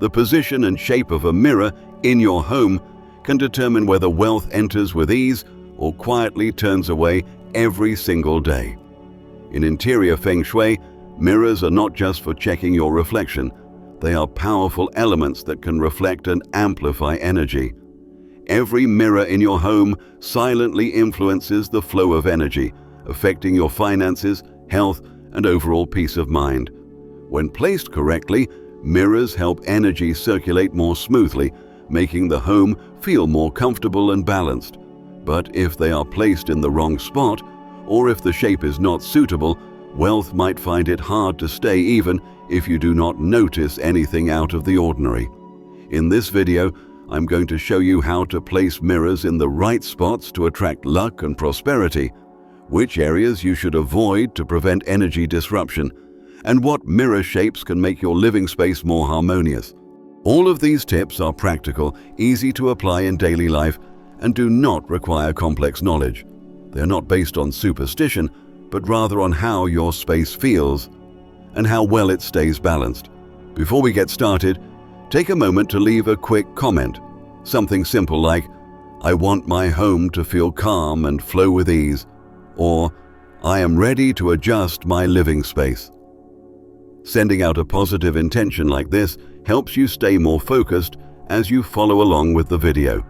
The position and shape of a mirror in your home can determine whether wealth enters with ease or quietly turns away every single day. In interior Feng Shui, mirrors are not just for checking your reflection. They are powerful elements that can reflect and amplify energy. Every mirror in your home silently influences the flow of energy, affecting your finances, health, and overall peace of mind. When placed correctly, mirrors help energy circulate more smoothly, making the home feel more comfortable and balanced. But if they are placed in the wrong spot, or if the shape is not suitable, wealth might find it hard to stay even if you do not notice anything out of the ordinary. In this video, I'm going to show you how to place mirrors in the right spots to attract luck and prosperity, which areas you should avoid to prevent energy disruption, and what mirror shapes can make your living space more harmonious. All of these tips are practical, easy to apply in daily life, and do not require complex knowledge. They are not based on superstition, but rather on how your space feels and how well it stays balanced. Before we get started, take a moment to leave a quick comment. Something simple like, "I want my home to feel calm and flow with ease," or "I am ready to adjust my living space." Sending out a positive intention like this helps you stay more focused as you follow along with the video.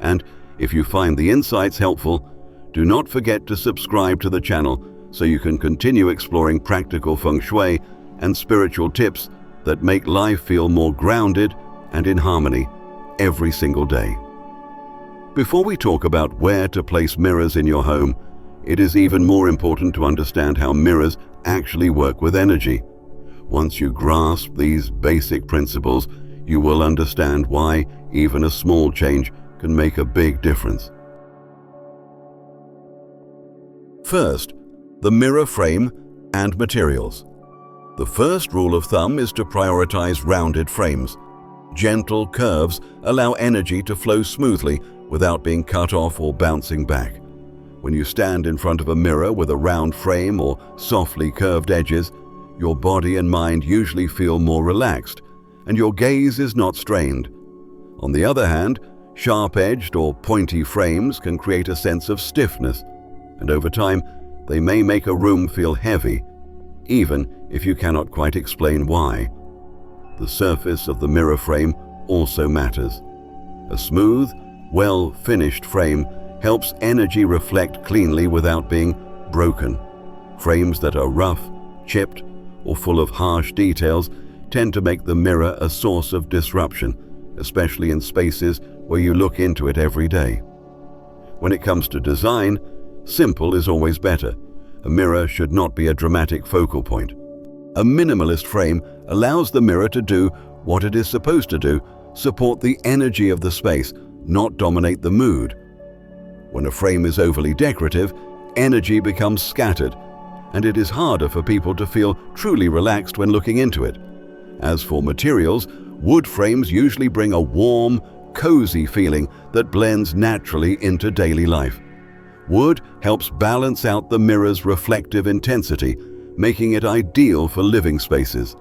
And if you find the insights helpful, do not forget to subscribe to the channel so you can continue exploring practical Feng Shui and spiritual tips that make life feel more grounded and in harmony every single day. Before we talk about where to place mirrors in your home, it is even more important to understand how mirrors actually work with energy. Once you grasp these basic principles, you will understand why even a small change can make a big difference. First, the mirror frame and materials. The first rule of thumb is to prioritize rounded frames. Gentle curves allow energy to flow smoothly without being cut off or bouncing back. When you stand in front of a mirror with a round frame or softly curved edges, your body and mind usually feel more relaxed, and your gaze is not strained. On the other hand, sharp-edged or pointy frames can create a sense of stiffness, and over time, they may make a room feel heavy, even if you cannot quite explain why. The surface of the mirror frame also matters. A smooth, well-finished frame helps energy reflect cleanly without being broken. Frames that are rough, chipped, or full of harsh details tend to make the mirror a source of disruption, especially in spaces where you look into it every day. When it comes to design, simple is always better. A mirror should not be a dramatic focal point. A minimalist frame allows the mirror to do what it is supposed to do, support the energy of the space, not dominate the mood. When a frame is overly decorative, energy becomes scattered, and it is harder for people to feel truly relaxed when looking into it. As for materials, wood frames usually bring a warm, cozy feeling that blends naturally into daily life. Wood helps balance out the mirror's reflective intensity, making it ideal for living spaces.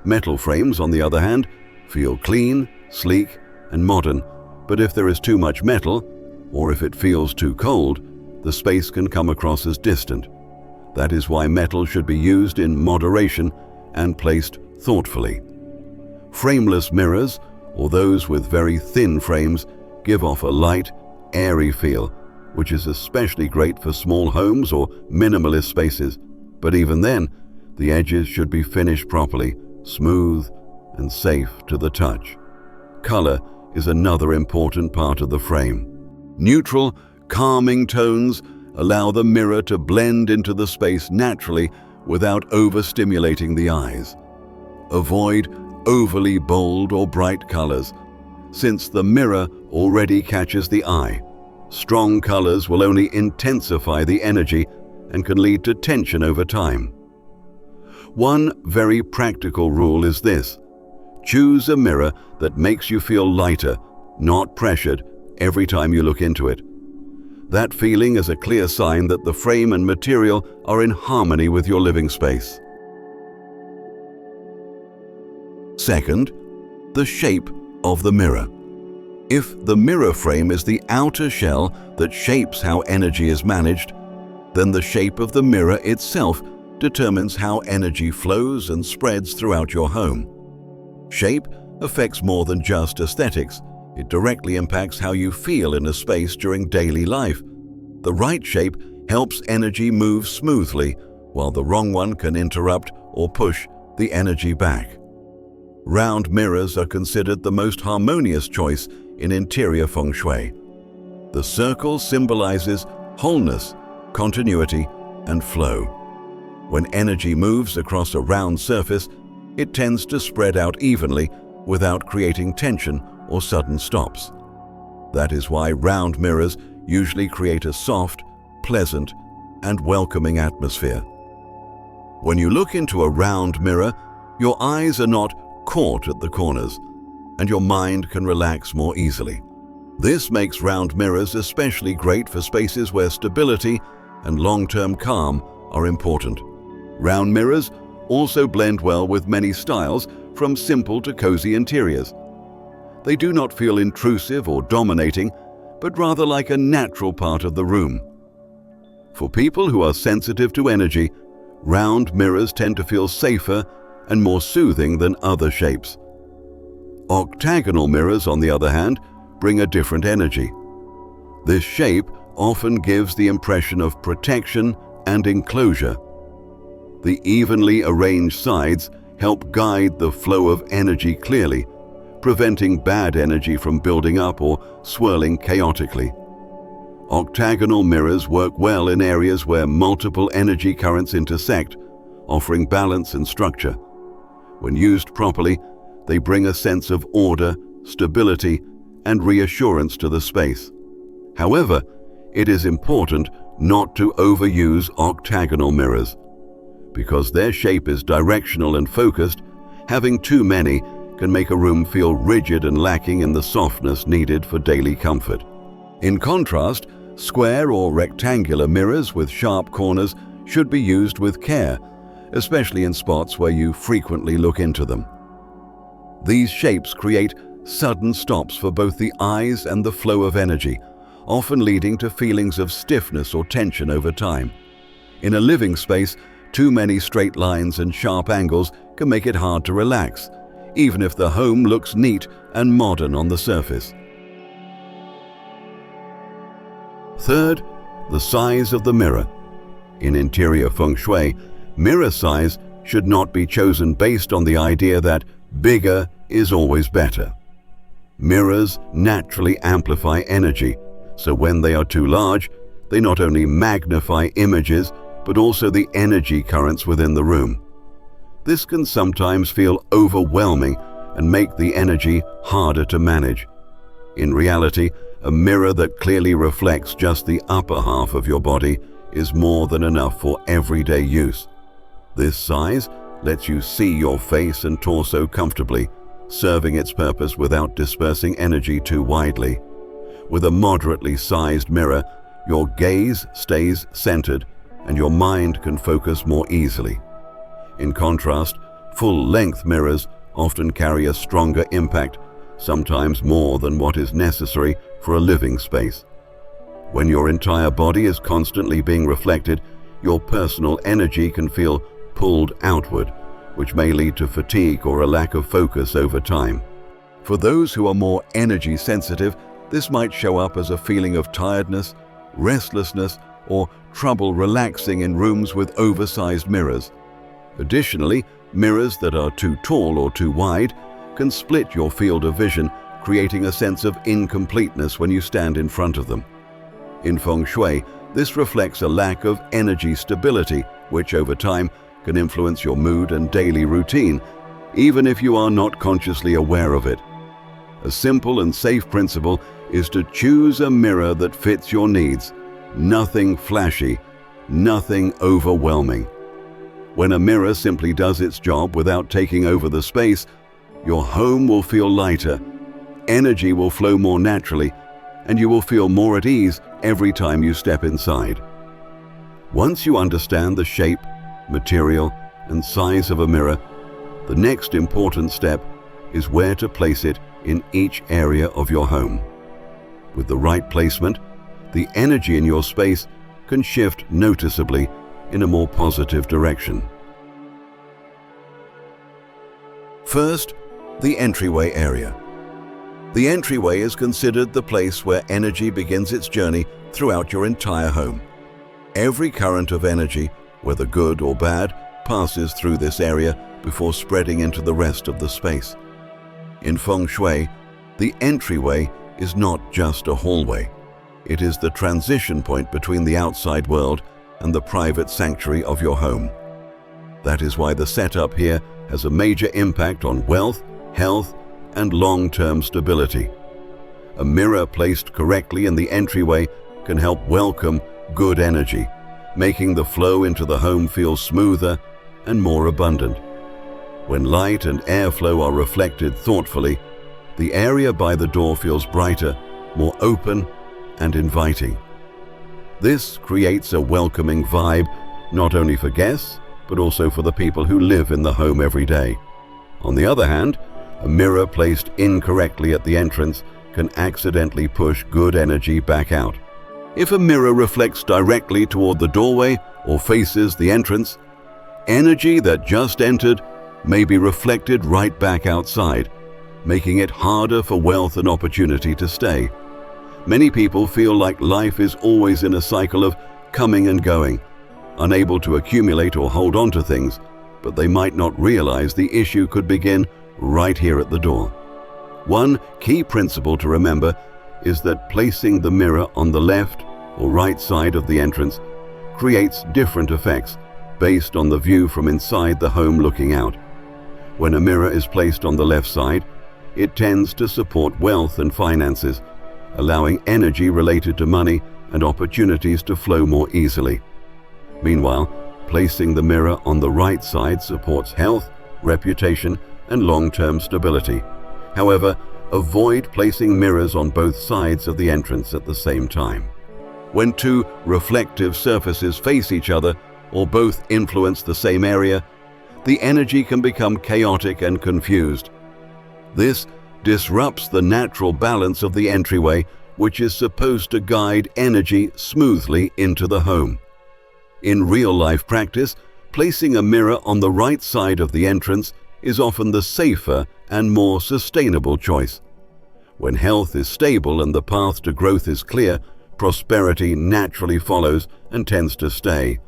Metal frames, on the other hand, feel clean, sleek, and modern, but if there is too much metal, or if it feels too cold, the space can come across as distant. That is why metal should be used in moderation and placed thoughtfully. Frameless mirrors, or those with very thin frames, give off a light, airy feel, which is especially great for small homes or minimalist spaces. But even then, the edges should be finished properly, smooth and safe to the touch. Color is another important part of the frame. Neutral, calming tones allow the mirror to blend into the space naturally without overstimulating the eyes. Avoid overly bold or bright colors, since the mirror already catches the eye. Strong colors will only intensify the energy and can lead to tension over time. One very practical rule is this: choose a mirror that makes you feel lighter, not pressured, every time you look into it. That feeling is a clear sign that the frame and material are in harmony with your living space. Second, The shape of the mirror. If the mirror frame is the outer shell that shapes how energy is managed, then the shape of the mirror itself determines how energy flows and spreads throughout your home. Shape affects more than just aesthetics. It directly impacts how you feel in a space during daily life. The right shape helps energy move smoothly, while the wrong one can interrupt or push the energy back. Round mirrors are considered the most harmonious choice in interior Feng Shui. The circle symbolizes wholeness, continuity, and flow. When energy moves across a round surface, it tends to spread out evenly without creating tension or sudden stops. That is why round mirrors usually create a soft, pleasant, and welcoming atmosphere. When you look into a round mirror, your eyes are not caught at the corners, and your mind can relax more easily. This makes round mirrors especially great for spaces where stability and long-term calm are important. Round mirrors also blend well with many styles, from simple to cozy interiors. They do not feel intrusive or dominating, but rather like a natural part of the room. For people who are sensitive to energy, round mirrors tend to feel safer and more soothing than other shapes. Octagonal mirrors, on the other hand, bring a different energy. This shape often gives the impression of protection and enclosure. The evenly arranged sides help guide the flow of energy clearly, preventing bad energy from building up or swirling chaotically. Octagonal mirrors work well in areas where multiple energy currents intersect, offering balance and structure. When used properly, they bring a sense of order, stability, and reassurance to the space. However, it is important not to overuse octagonal mirrors. Because their shape is directional and focused, having too many can make a room feel rigid and lacking in the softness needed for daily comfort. In contrast, square or rectangular mirrors with sharp corners should be used with care, especially in spots where you frequently look into them. These shapes create sudden stops for both the eyes and the flow of energy, often leading to feelings of stiffness or tension over time. In a living space, too many straight lines and sharp angles can make it hard to relax, even if the home looks neat and modern on the surface. Third, the size of the mirror. In interior Feng Shui, mirror size should not be chosen based on the idea that bigger is always better. Mirrors naturally amplify energy, so when they are too large, they not only magnify images, but also the energy currents within the room. This can sometimes feel overwhelming and make the energy harder to manage. In reality, a mirror that clearly reflects just the upper half of your body is more than enough for everyday use. This size lets you see your face and torso comfortably, serving its purpose without dispersing energy too widely. With a moderately sized mirror, your gaze stays centered and your mind can focus more easily. In contrast, full-length mirrors often carry a stronger impact, sometimes more than what is necessary for a living space. When your entire body is constantly being reflected, your personal energy can feel pulled outward, which may lead to fatigue or a lack of focus over time. For those who are more energy sensitive, this might show up as a feeling of tiredness, restlessness, or trouble relaxing in rooms with oversized mirrors. Additionally, mirrors that are too tall or too wide can split your field of vision, creating a sense of incompleteness when you stand in front of them. In Feng Shui, this reflects a lack of energy stability, which over time can influence your mood and daily routine, even if you are not consciously aware of it. A simple and safe principle is to choose a mirror that fits your needs. Nothing flashy, nothing overwhelming. When a mirror simply does its job without taking over the space, your home will feel lighter, energy will flow more naturally, and you will feel more at ease every time you step inside. Once you understand the shape, material, and size of a mirror, the next important step is where to place it in each area of your home. With the right placement, the energy in your space can shift noticeably in a more positive direction. First, the entryway area. The entryway is considered the place where energy begins its journey throughout your entire home. Every current of energy, whether good or bad, passes through this area before spreading into the rest of the space. In Feng Shui, the entryway is not just a hallway. It is the transition point between the outside world and the private sanctuary of your home. That is why the setup here has a major impact on wealth, health, and long-term stability. A mirror placed correctly in the entryway can help welcome good energy, making the flow into the home feel smoother and more abundant. When light and airflow are reflected thoughtfully, the area by the door feels brighter, more open, and inviting. This creates a welcoming vibe, not only for guests, but also for the people who live in the home every day. On the other hand, a mirror placed incorrectly at the entrance can accidentally push good energy back out. If a mirror reflects directly toward the doorway or faces the entrance, energy that just entered may be reflected right back outside, making it harder for wealth and opportunity to stay. Many people feel like life is always in a cycle of coming and going, unable to accumulate or hold on to things, but they might not realize the issue could begin right here at the door. One key principle to remember is that placing the mirror on the left or right side of the entrance creates different effects based on the view from inside the home looking out. When a mirror is placed on the left side, it tends to support wealth and finances, allowing energy related to money and opportunities to flow more easily. Meanwhile, placing the mirror on the right side supports health, reputation, and long-term stability. However, avoid placing mirrors on both sides of the entrance at the same time. When two reflective surfaces face each other or both influence the same area, the energy can become chaotic and confused. This disrupts the natural balance of the entryway, which is supposed to guide energy smoothly into the home. In real-life practice, placing a mirror on the right side of the entrance is often the safer and more sustainable choice. When health is stable and the path to growth is clear, prosperity naturally follows and tends to stay.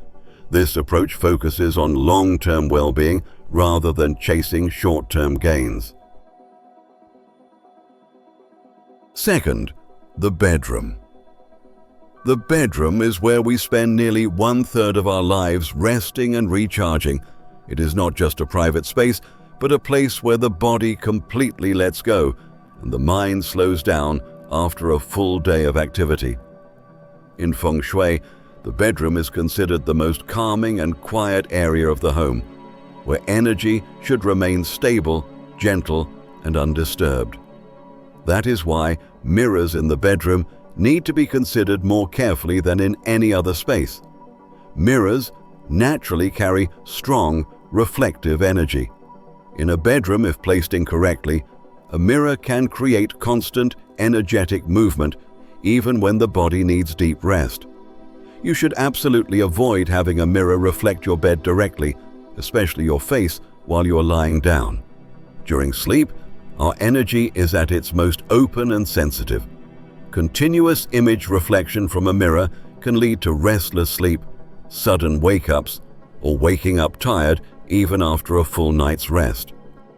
This approach focuses on long-term well-being rather than chasing short-term gains. Second, the bedroom. The bedroom is where we spend nearly 1/3 of our lives resting and recharging. It is not just a private space, but a place where the body completely lets go and the mind slows down after a full day of activity. In Feng Shui, the bedroom is considered the most calming and quiet area of the home, where energy should remain stable, gentle, and undisturbed. That is why mirrors in the bedroom need to be considered more carefully than in any other space. Mirrors naturally carry strong, reflective energy. In a bedroom, if placed incorrectly, a mirror can create constant, energetic movement, even when the body needs deep rest. You should absolutely avoid having a mirror reflect your bed directly, especially your face, while you are lying down. During sleep, our energy is at its most open and sensitive. Continuous image reflection from a mirror can lead to restless sleep, sudden wake-ups, or waking up tired even after a full night's rest.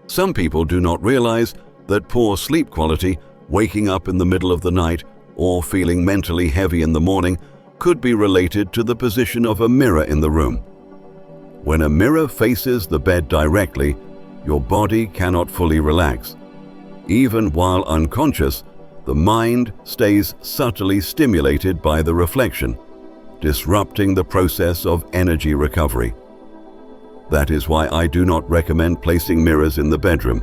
Some people do not realize that poor sleep quality, waking up in the middle of the night, or feeling mentally heavy in the morning could be related to the position of a mirror in the room. When a mirror faces the bed directly, your body cannot fully relax. Even while unconscious, the mind stays subtly stimulated by the reflection, disrupting the process of energy recovery. That is why I do not recommend placing mirrors in the bedroom,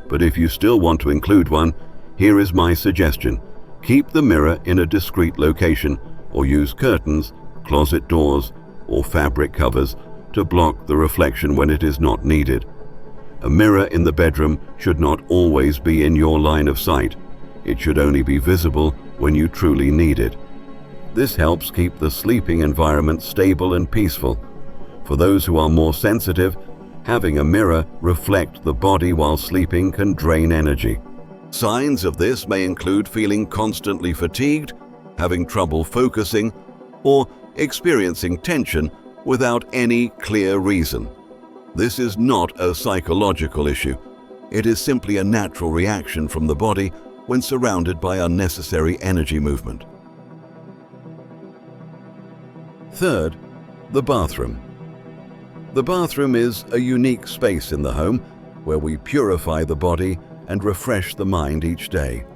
but if you still want to include one, here is my suggestion. Keep the mirror in a discreet location or use curtains, closet doors, or fabric covers to block the reflection when it is not needed. A mirror in the bedroom should not always be in your line of sight. It should only be visible when you truly need it. This helps keep the sleeping environment stable and peaceful. For those who are more sensitive, having a mirror reflect the body while sleeping can drain energy. Signs of this may include feeling constantly fatigued, having trouble focusing, or experiencing tension without any clear reason. This is not a psychological issue. It is simply a natural reaction from the body when surrounded by unnecessary energy movement. Third, the bathroom. The bathroom is a unique space in the home where we purify the body and refresh the mind each day.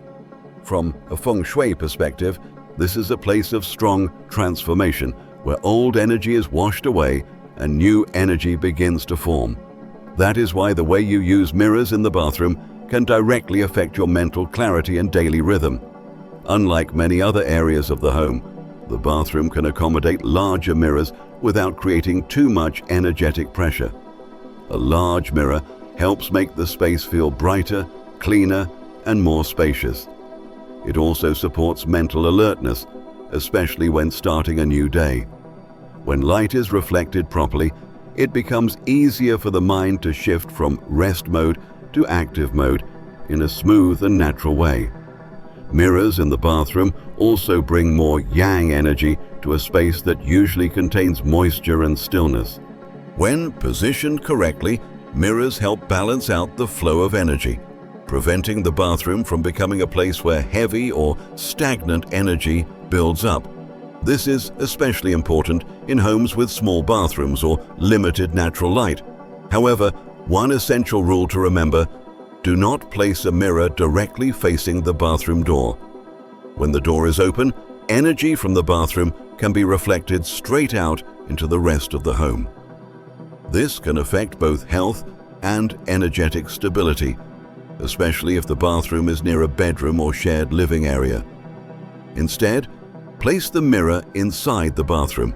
From a Feng Shui perspective, this is a place of strong transformation where old energy is washed away and new energy begins to form. That is why the way you use mirrors in the bathroom can directly affect your mental clarity and daily rhythm. Unlike many other areas of the home, the bathroom can accommodate larger mirrors without creating too much energetic pressure. A large mirror helps make the space feel brighter, cleaner, and more spacious. It also supports mental alertness, especially when starting a new day. When light is reflected properly, it becomes easier for the mind to shift from rest mode to active mode in a smooth and natural way. Mirrors in the bathroom also bring more yang energy to a space that usually contains moisture and stillness. When positioned correctly, mirrors help balance out the flow of energy, preventing the bathroom from becoming a place where heavy or stagnant energy builds up. This is especially important in homes with small bathrooms or limited natural light. However, one essential rule to remember: do not place a mirror directly facing the bathroom door. When the door is open, energy from the bathroom can be reflected straight out into the rest of the home. This can affect both health and energetic stability, especially if the bathroom is near a bedroom or shared living area. Instead, place the mirror inside the bathroom,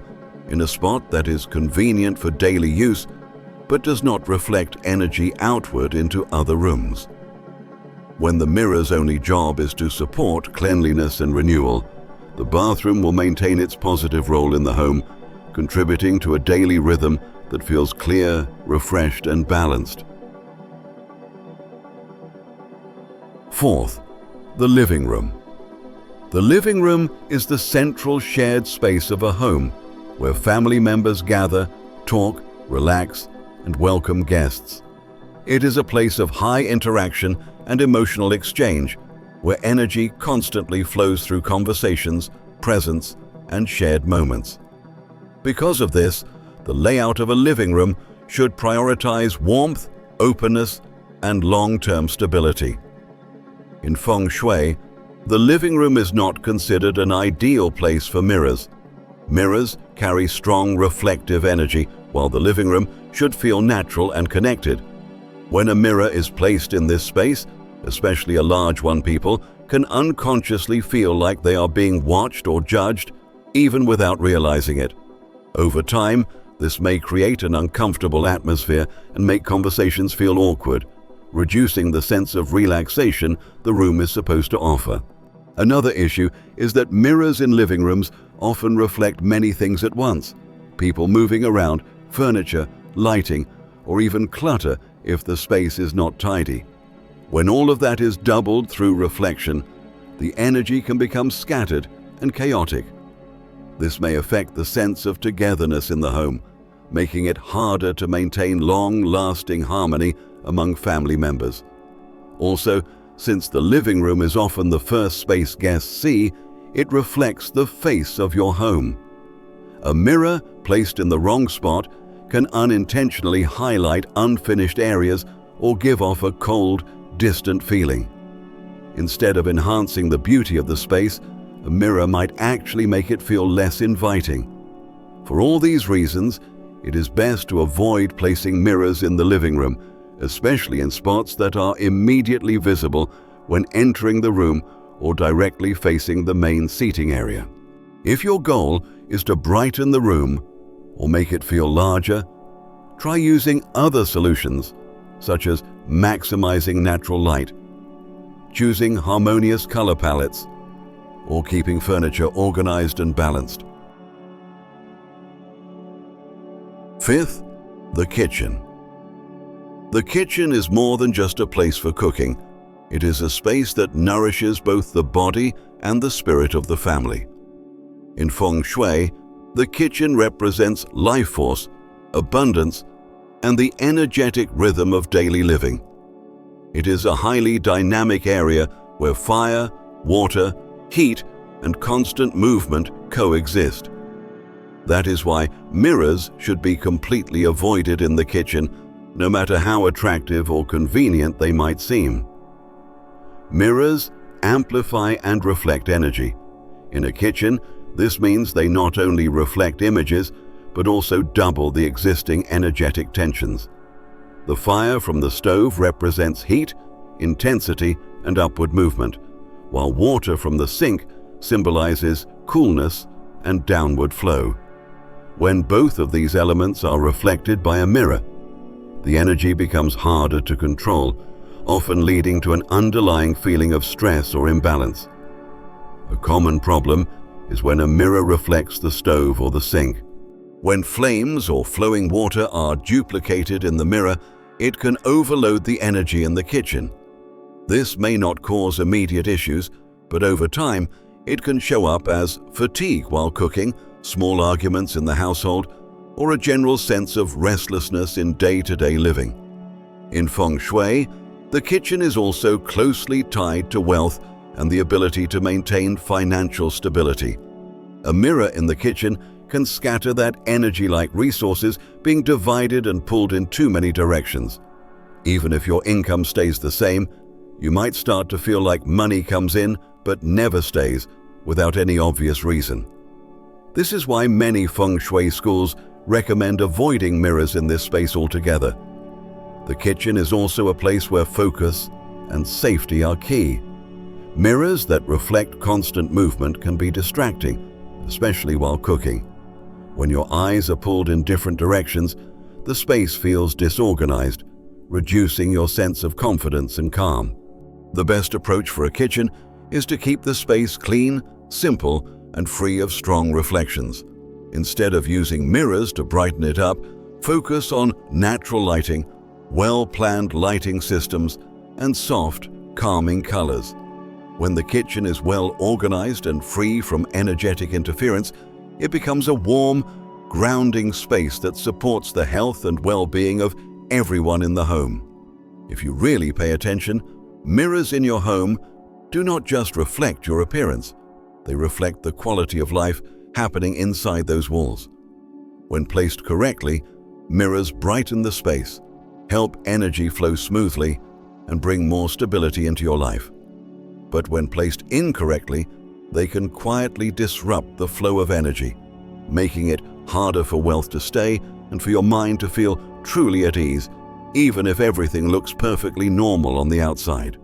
in a spot that is convenient for daily use, but does not reflect energy outward into other rooms. When the mirror's only job is to support cleanliness and renewal, the bathroom will maintain its positive role in the home, contributing to a daily rhythm that feels clear, refreshed, and balanced. Fourth, the living room. The living room is the central shared space of a home where family members gather, talk, relax, and welcome guests. It is a place of high interaction and emotional exchange, where energy constantly flows through conversations, presence, and shared moments. Because of this, the layout of a living room should prioritize warmth, openness, and long-term stability. In Feng Shui, the living room is not considered an ideal place for mirrors. Mirrors carry strong reflective energy, while the living room should feel natural and connected. When a mirror is placed in this space, especially a large one, people can unconsciously feel like they are being watched or judged, even without realizing it. Over time, this may create an uncomfortable atmosphere and make conversations feel awkward, reducing the sense of relaxation the room is supposed to offer. Another issue is that mirrors in living rooms often reflect many things at once: people moving around, furniture, lighting, or even clutter if the space is not tidy. When all of that is doubled through reflection, the energy can become scattered and chaotic. This may affect the sense of togetherness in the home, making it harder to maintain long-lasting harmony among family members. Also, since the living room is often the first space guests see, it reflects the face of your home. A mirror placed in the wrong spot can unintentionally highlight unfinished areas or give off a cold, distant feeling. Instead of enhancing the beauty of the space, a mirror might actually make it feel less inviting. For all these reasons, it is best to avoid placing mirrors in the living room, especially in spots that are immediately visible when entering the room or directly facing the main seating area. If your goal is to brighten the room or make it feel larger, try using other solutions such as maximizing natural light, choosing harmonious color palettes, or keeping furniture organized and balanced. Fifth, the kitchen. The kitchen is more than just a place for cooking. It is a space that nourishes both the body and the spirit of the family. In Feng Shui, the kitchen represents life force, abundance, and the energetic rhythm of daily living. It is a highly dynamic area where fire, water, heat, and constant movement coexist. That is why mirrors should be completely avoided in the kitchen, no matter how attractive or convenient they might seem. Mirrors amplify and reflect energy. In a kitchen, this means they not only reflect images, but also double the existing energetic tensions. The fire from the stove represents heat, intensity, and upward movement, while water from the sink symbolizes coolness and downward flow. When both of these elements are reflected by a mirror, the energy becomes harder to control, often leading to an underlying feeling of stress or imbalance. A common problem is when a mirror reflects the stove or the sink. When flames or flowing water are duplicated in the mirror, it can overload the energy in the kitchen. This may not cause immediate issues, but over time, it can show up as fatigue while cooking, small arguments in the household, or a general sense of restlessness in day-to-day living. In Feng Shui, the kitchen is also closely tied to wealth and the ability to maintain financial stability. A mirror in the kitchen can scatter that energy like resources being divided and pulled in too many directions. Even if your income stays the same, you might start to feel like money comes in but never stays without any obvious reason. This is why many Feng Shui schools recommend avoiding mirrors in this space altogether. The kitchen is also a place where focus and safety are key. Mirrors that reflect constant movement can be distracting, especially while cooking. When your eyes are pulled in different directions, the space feels disorganized, reducing your sense of confidence and calm. The best approach for a kitchen is to keep the space clean, simple, and free of strong reflections. Instead of using mirrors to brighten it up, focus on natural lighting, well-planned lighting systems, and soft, calming colors. When the kitchen is well organized and free from energetic interference, it becomes a warm, grounding space that supports the health and well-being of everyone in the home. If you really pay attention, mirrors in your home do not just reflect your appearance, they reflect the quality of life happening inside those walls. When placed correctly, mirrors brighten the space, help energy flow smoothly, and bring more stability into your life. But when placed incorrectly, they can quietly disrupt the flow of energy, making it harder for wealth to stay and for your mind to feel truly at ease, even if everything looks perfectly normal on the outside.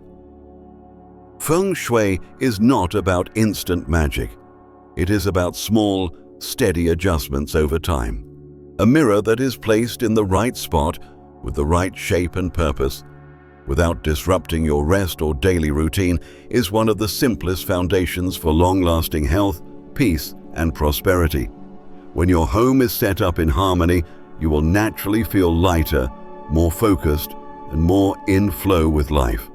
Feng Shui is not about instant magic. It is about small, steady adjustments over time. A mirror that is placed in the right spot with the right shape and purpose, without disrupting your rest or daily routine, is one of the simplest foundations for long-lasting health, peace, and prosperity. When your home is set up in harmony, you will naturally feel lighter, more focused, and more in flow with life.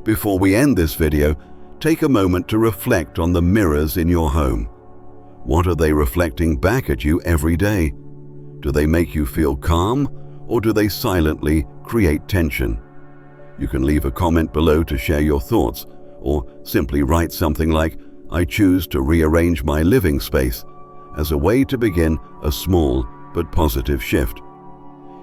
Before we end this video, take a moment to reflect on the mirrors in your home. What are they reflecting back at you every day? Do they make you feel calm, or do they silently create tension? You can leave a comment below to share your thoughts, or simply write something like, "I choose to rearrange my living space," as a way to begin a small but positive shift.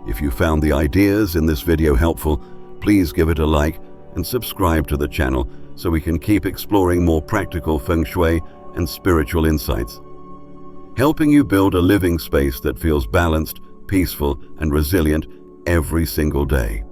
If you found the ideas in this video helpful, please give it a like and subscribe to the channel so we can keep exploring more practical Feng Shui and spiritual insights, helping you build a living space that feels balanced, peaceful, and resilient every single day.